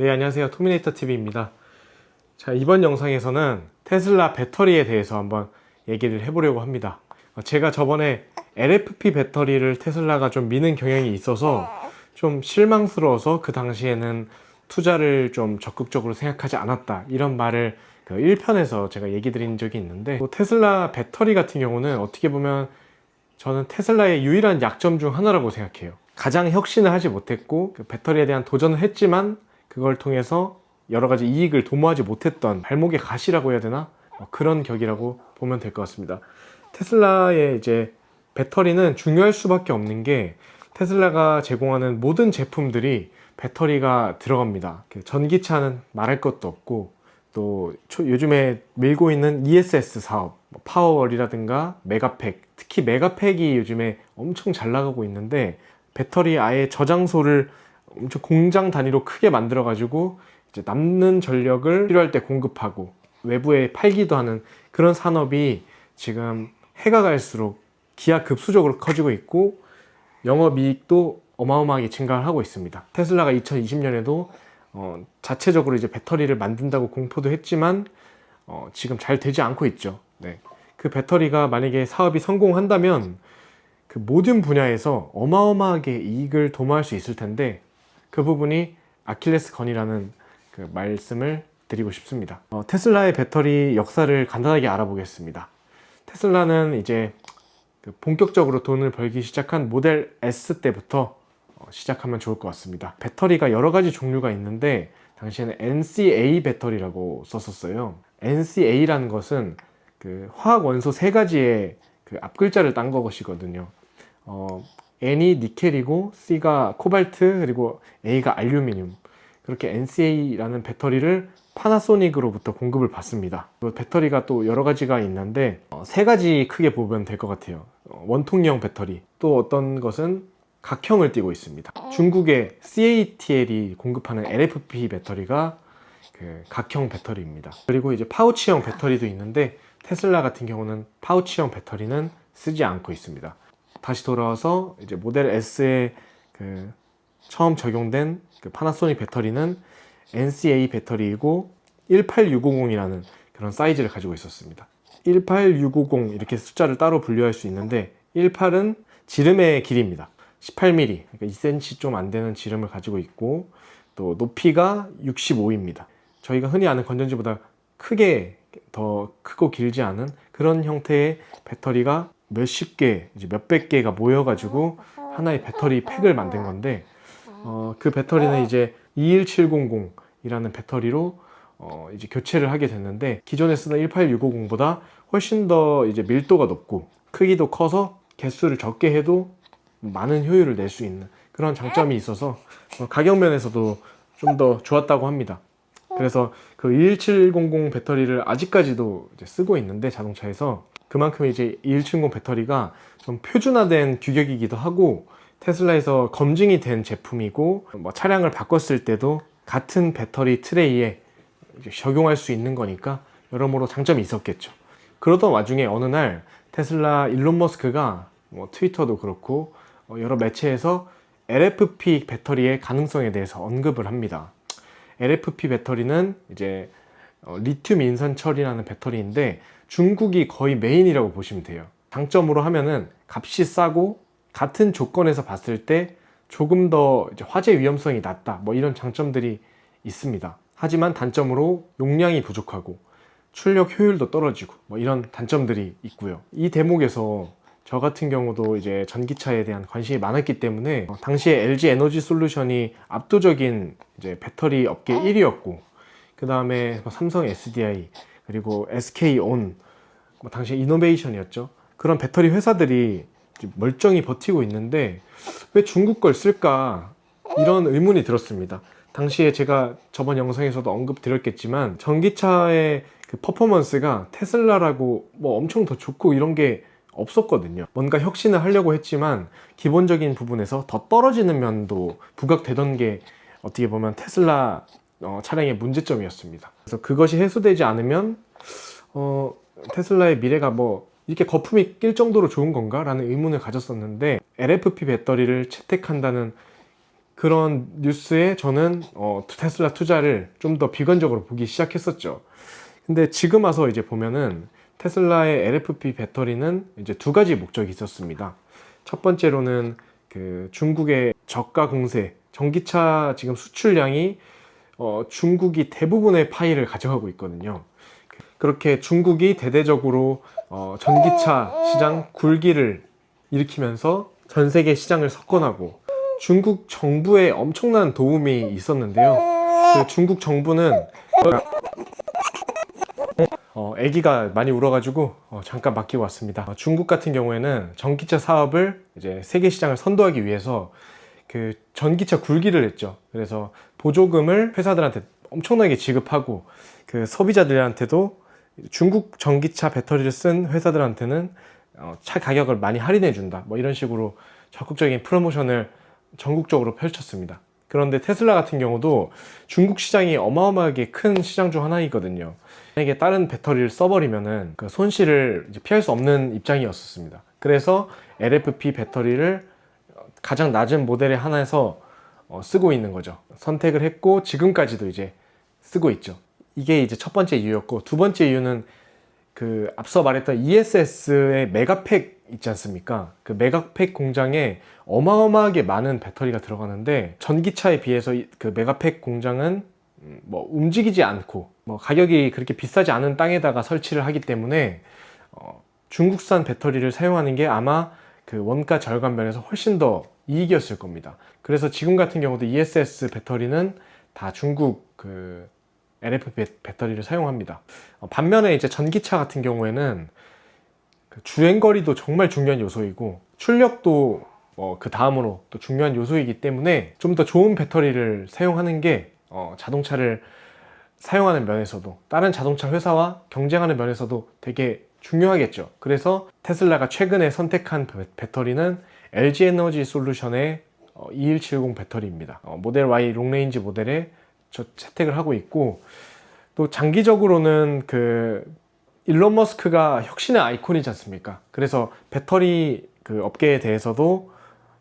네, 안녕하세요. 터미네이터 TV입니다. 자, 이번 영상에서는 테슬라 배터리에 대해서 한번 얘기를 해보려고 합니다. 제가 저번에 LFP 배터리를 테슬라가 좀 미는 경향이 있어서 좀 실망스러워서 그 당시에는 투자를 좀 적극적으로 생각하지 않았다, 이런 말을 그 1편에서 제가 얘기 드린 적이 있는데, 또 테슬라 배터리 같은 경우는 어떻게 보면 저는 테슬라의 유일한 약점 중 하나라고 생각해요. 가장 혁신을 하지 못했고 그 배터리에 대한 도전을 했지만 그걸 통해서 여러 가지 이익을 도모하지 못했던 발목의 가시라고 해야 되나? 그런 격이라고 보면 될 것 같습니다. 테슬라의 이제 배터리는 중요할 수밖에 없는 게, 테슬라가 제공하는 모든 제품들이 배터리가 들어갑니다. 전기차는 말할 것도 없고, 또 요즘에 밀고 있는 ESS 사업, 파워월이라든가 메가팩, 특히 메가팩이 요즘에 엄청 잘 나가고 있는데, 배터리 아예 저장소를 엄청 공장 단위로 크게 만들어 가지고 이제 남는 전력을 필요할 때 공급하고 외부에 팔기도 하는 그런 산업이 지금 해가 갈수록 기하급수적으로 커지고 있고, 영업이익도 어마어마하게 증가를 하고 있습니다. 테슬라가 2020년에도 자체적으로 이제 배터리를 만든다고 공포도 했지만 지금 잘 되지 않고 있죠. 네. 그 배터리가 만약에 사업이 성공한다면 그 모든 분야에서 어마어마하게 이익을 도모할 수 있을 텐데, 그 부분이 아킬레스건이라는 그 말씀을 드리고 싶습니다. 테슬라의 배터리 역사를 간단하게 알아보겠습니다. 테슬라는 이제 그 본격적으로 돈을 벌기 시작한 모델 S 때부터 시작하면 좋을 것 같습니다. 배터리가 여러 가지 종류가 있는데 당시에는 NCA 배터리라고 썼었어요. NCA라는 것은 그 화학 원소 세 가지의 그 앞글자를 딴 것이거든요. N이 니켈이고 C가 코발트, 그리고 A가 알루미늄. 그렇게 NCA라는 배터리를 파나소닉으로부터 공급을 받습니다. 배터리가 또 여러 가지가 있는데 세 가지 크게 보면 될 것 같아요. 원통형 배터리, 또 어떤 것은 각형을 띠고 있습니다. 중국의 CATL이 공급하는 LFP 배터리가 그 각형 배터리입니다. 그리고 이제 파우치형 배터리도 있는데 테슬라 같은 경우는 파우치형 배터리는 쓰지 않고 있습니다. 다시 돌아와서 이제 모델 S에 그 처음 적용된 그 파나소닉 배터리는 NCA 배터리이고 18650이라는 그런 사이즈를 가지고 있었습니다. 18650 이렇게 숫자를 따로 분류할 수 있는데, 18은 지름의 길이입니다. 18mm, 그러니까 2cm 좀 안 되는 지름을 가지고 있고, 또 높이가 65입니다. 저희가 흔히 아는 건전지보다 크게, 더 크고 길지 않은 그런 형태의 배터리가 몇십 개, 이제 몇백 개가 모여가지고 하나의 배터리 팩을 만든 건데, 그 배터리는 이제 21700이라는 배터리로 이제 교체를 하게 됐는데, 기존에 쓰던 18650보다 훨씬 더 이제 밀도가 높고 크기도 커서 개수를 적게 해도 많은 효율을 낼 수 있는 그런 장점이 있어서 가격 면에서도 좀 더 좋았다고 합니다. 그래서 그 21700 배터리를 아직까지도 이제 쓰고 있는데, 자동차에서 그만큼 이제 21700 배터리가 좀 표준화된 규격이기도 하고, 테슬라에서 검증이 된 제품이고, 뭐 차량을 바꿨을 때도 같은 배터리 트레이에 적용할 수 있는 거니까 여러모로 장점이 있었겠죠. 그러던 와중에 어느 날 테슬라 일론 머스크가 뭐 트위터도 그렇고 여러 매체에서 LFP 배터리의 가능성에 대해서 언급을 합니다. LFP 배터리는 이제 리튬 인산 처리라는 배터리인데 중국이 거의 메인이라고 보시면 돼요. 장점으로 하면은 값이 싸고 같은 조건에서 봤을 때 조금 더 이제 화재 위험성이 낮다, 뭐 이런 장점들이 있습니다. 하지만 단점으로 용량이 부족하고 출력 효율도 떨어지고 뭐 이런 단점들이 있고요. 이 대목에서 저 같은 경우도 이제 전기차에 대한 관심이 많았기 때문에 당시에 LG 에너지 솔루션이 압도적인 이제 배터리 업계 1위였고, 그 다음에 삼성 SDI, 그리고 SK온, 당시에 이노베이션이었죠. 그런 배터리 회사들이 멀쩡히 버티고 있는데 왜 중국 걸 쓸까, 이런 의문이 들었습니다. 당시에 제가 저번 영상에서도 언급드렸겠지만 전기차의 그 퍼포먼스가 테슬라라고 뭐 엄청 더 좋고 이런 게 없었거든요. 뭔가 혁신을 하려고 했지만 기본적인 부분에서 더 떨어지는 면도 부각되던 게 어떻게 보면 테슬라 차량의 문제점이었습니다. 그래서 그것이 해소되지 않으면 테슬라의 미래가 뭐 이렇게 거품이 낄 정도로 좋은 건가? 라는 의문을 가졌었는데, LFP 배터리를 채택한다는 그런 뉴스에 저는 테슬라 투자를 좀 더 비관적으로 보기 시작했었죠. 근데 지금 와서 이제 보면은 테슬라의 LFP 배터리는 이제 두 가지 목적이 있었습니다. 첫 번째로는 그 중국의 저가 공세, 전기차 지금 수출량이 중국이 대부분의 파이를 가져가고 있거든요. 그렇게 중국이 대대적으로 전기차 시장 굴기를 일으키면서 전 세계 시장을 석권하고 중국 정부에 엄청난 도움이 있었는데요. 그 중국 정부는 아기가 많이 울어가지고 잠깐 맡기고 왔습니다. 중국 같은 경우에는 전기차 사업을 이제 세계 시장을 선도하기 위해서 그 전기차 굴기를 했죠. 그래서 보조금을 회사들한테 엄청나게 지급하고 그 소비자들한테도 중국 전기차 배터리를 쓴 회사들한테는 차 가격을 많이 할인해 준다, 뭐 이런 식으로 적극적인 프로모션을 전국적으로 펼쳤습니다. 그런데 테슬라 같은 경우도 중국 시장이 어마어마하게 큰 시장 중 하나이거든요. 만약에 다른 배터리를 써버리면은 그 손실을 이제 피할 수 없는 입장이었습니다. 그래서 LFP 배터리를 가장 낮은 모델에 하나에서 쓰고 있는 거죠. 선택을 했고 지금까지도 이제 쓰고 있죠. 이게 이제 첫 번째 이유였고, 두 번째 이유는 그 앞서 말했던 ESS의 메가팩 있지 않습니까? 그 메가팩 공장에 어마어마하게 많은 배터리가 들어가는데 전기차에 비해서 그 메가팩 공장은 뭐 움직이지 않고 뭐 가격이 그렇게 비싸지 않은 땅에다가 설치를 하기 때문에 중국산 배터리를 사용하는 게 아마 그 원가 절감 면에서 훨씬 더 이익이었을 겁니다. 그래서 지금 같은 경우도 ESS 배터리는 다 중국 그 LFP 배터리를 사용합니다. 반면에 이제 전기차 같은 경우에는 그 주행거리도 정말 중요한 요소이고 출력도 그 다음으로 또 중요한 요소이기 때문에 좀 더 좋은 배터리를 사용하는 게 자동차를 사용하는 면에서도 다른 자동차 회사와 경쟁하는 면에서도 되게 중요하겠죠. 그래서 테슬라가 최근에 선택한 배터리는 LG 에너지 솔루션의 2170 배터리입니다. 모델 Y 롱레인지 모델에 채택을 하고 있고, 또 장기적으로는 그 일론 머스크가 혁신의 아이콘이지 않습니까? 그래서 배터리 그 업계에 대해서도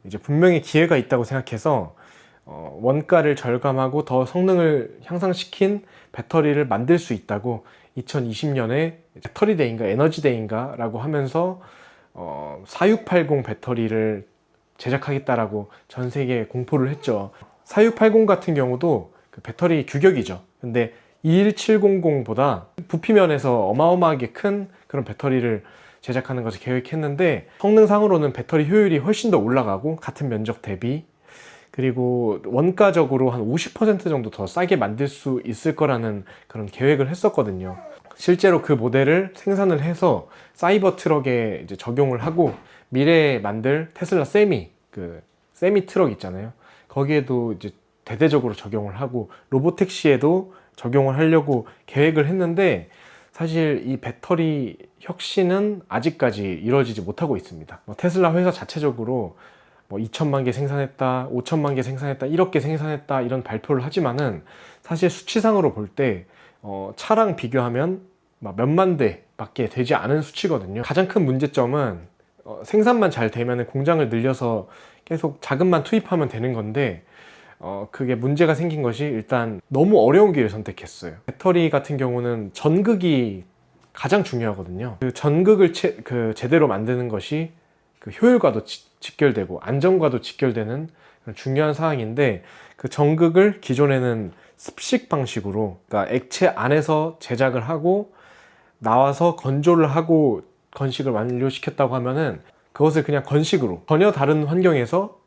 이제 분명히 기회가 있다고 생각해서 원가를 절감하고 더 성능을 향상시킨 배터리를 만들 수 있다고 2020년에 배터리 데이인가 에너지 데이인가 라고 하면서 4680 배터리를 제작하겠다라고 전 세계에 공포를 했죠. 4680 같은 경우도 그 배터리 규격이죠. 근데 21700보다 부피면에서 어마어마하게 큰 그런 배터리를 제작하는 것을 계획했는데, 성능상으로는 배터리 효율이 훨씬 더 올라가고 같은 면적 대비, 그리고 원가적으로 한 50% 정도 더 싸게 만들 수 있을 거라는 그런 계획을 했었거든요. 실제로 그 모델을 생산을 해서 사이버 트럭에 이제 적용을 하고, 미래에 만들 테슬라 그 세미 트럭 있잖아요. 거기에도 이제 대대적으로 적용을 하고 로보택시에도 적용을 하려고 계획을 했는데, 사실 이 배터리 혁신은 아직까지 이루어지지 못하고 있습니다. 테슬라 회사 자체적으로 2천만 개 생산했다, 5천만 개 생산했다, 1억 개 생산했다 이런 발표를 하지만은 사실 수치상으로 볼 때 차랑 비교하면 몇만 대밖에 되지 않은 수치거든요. 가장 큰 문제점은 생산만 잘 되면 공장을 늘려서 계속 자금만 투입하면 되는 건데, 그게 문제가 생긴 것이 일단 너무 어려운 길을 선택했어요. 배터리 같은 경우는 전극이 가장 중요하거든요. 그 전극을 제대로 만드는 것이 그 효율과도 직결되고 안전과도 직결되는 중요한 사항인데, 그 전극을 기존에는 습식 방식으로, 그러니까 액체 안에서 제작을 하고 나와서 건조를 하고 건식을 완료시켰다고 하면은 그것을 그냥 건식으로 전혀 다른 환경에서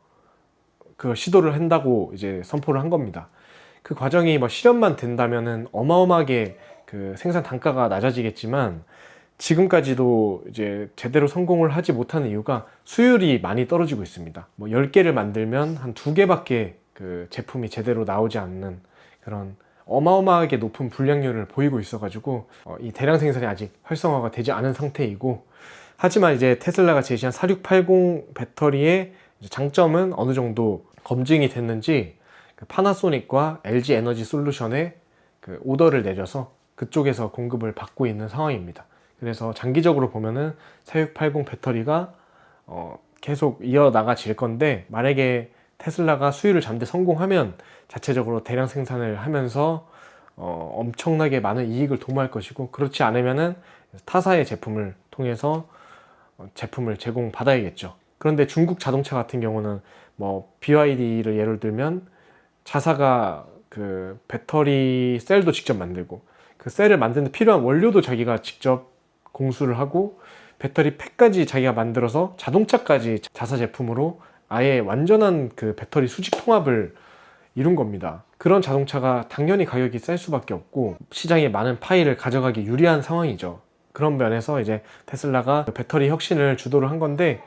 그 시도를 한다고 이제 선포를 한 겁니다. 그 과정이 실현만 된다면은 어마어마하게 그 생산 단가가 낮아지겠지만, 지금까지도 이제 제대로 성공을 하지 못하는 이유가 수율이 많이 떨어지고 있습니다. 10개를 만들면 한 2개밖에 그 제품이 제대로 나오지 않는 그런 어마어마하게 높은 불량률을 보이고 있어가지고 이 대량 생산이 아직 활성화가 되지 않은 상태이고, 하지만 이제 테슬라가 제시한 4680 배터리의 장점은 어느 정도 검증이 됐는지 그 파나소닉과 LG 에너지 솔루션에 그 오더를 내려서 그쪽에서 공급을 받고 있는 상황입니다. 그래서 장기적으로 보면은 4680 배터리가 계속 이어나가질 건데, 만약에 테슬라가 수율을 잡는 데 성공하면 자체적으로 대량 생산을 하면서 엄청나게 많은 이익을 도모할 것이고, 그렇지 않으면은 타사의 제품을 통해서 제품을 제공받아야겠죠. 그런데 중국 자동차 같은 경우는 뭐 BYD를 예를 들면 자사가 그 배터리 셀도 직접 만들고, 그 셀을 만드는 데 필요한 원료도 자기가 직접 공수를 하고, 배터리 팩까지 자기가 만들어서 자동차까지 자사 제품으로 아예 완전한 그 배터리 수직 통합을 이룬 겁니다. 그런 자동차가 당연히 가격이 쌀 수밖에 없고 시장에 많은 파이를 가져가기 유리한 상황이죠. 그런 면에서 이제 테슬라가 배터리 혁신을 주도를 한 건데,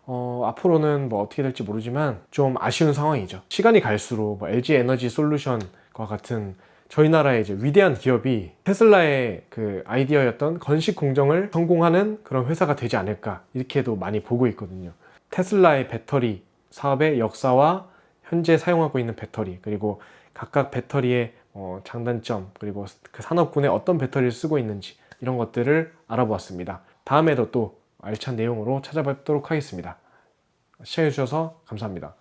앞으로는 뭐 어떻게 될지 모르지만 좀 아쉬운 상황이죠. 시간이 갈수록 뭐 LG 에너지 솔루션과 같은 저희 나라의 이제 위대한 기업이 테슬라의 그 아이디어였던 건식 공정을 성공하는 그런 회사가 되지 않을까, 이렇게도 많이 보고 있거든요. 테슬라의 배터리 사업의 역사와 현재 사용하고 있는 배터리, 그리고 각각 배터리의 장단점, 그리고 그 산업군에 어떤 배터리를 쓰고 있는지, 이런 것들을 알아보았습니다. 다음에도 또 알찬 내용으로 찾아뵙도록 하겠습니다. 시청해주셔서 감사합니다.